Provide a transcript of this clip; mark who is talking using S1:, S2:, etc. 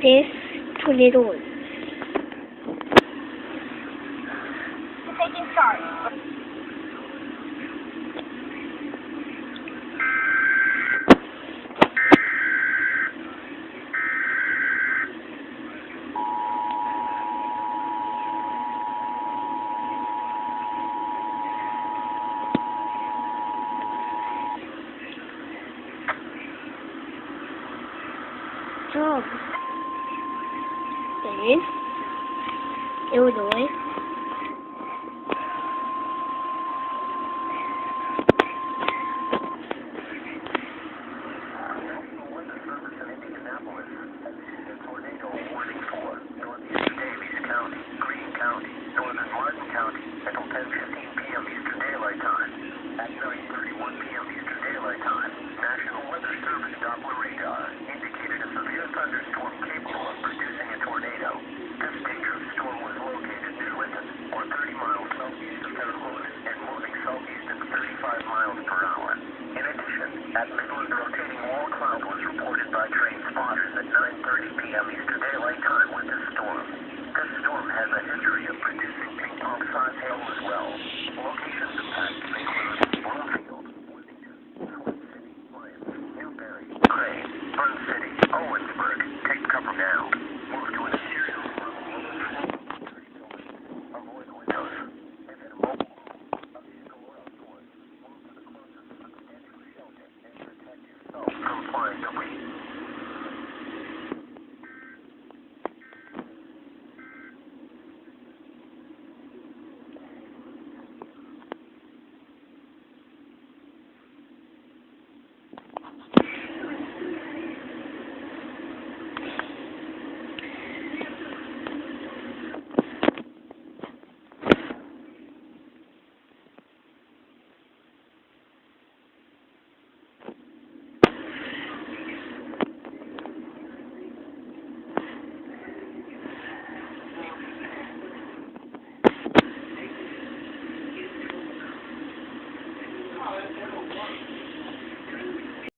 S1: this tornado is.
S2: Taking start.
S1: From in Illinois.
S3: Northern Martin County until 10:15 p.m. Eastern Daylight Time. At 9:31 p.m. Eastern Daylight Time, National Weather Service Doppler radar indicated a severe thunderstorm capable of producing a tornado. This dangerous storm was located near Linton, or 30 miles southeast of Terre Haute, and moving southeast at 35 miles per hour. In addition, at Midland, a rotating wall cloud was reported by train spotters at 9:30 p.m. Eastern Daylight Time with this storm. This storm has a history of producing ping-pong-sized hail as well. Locations impacted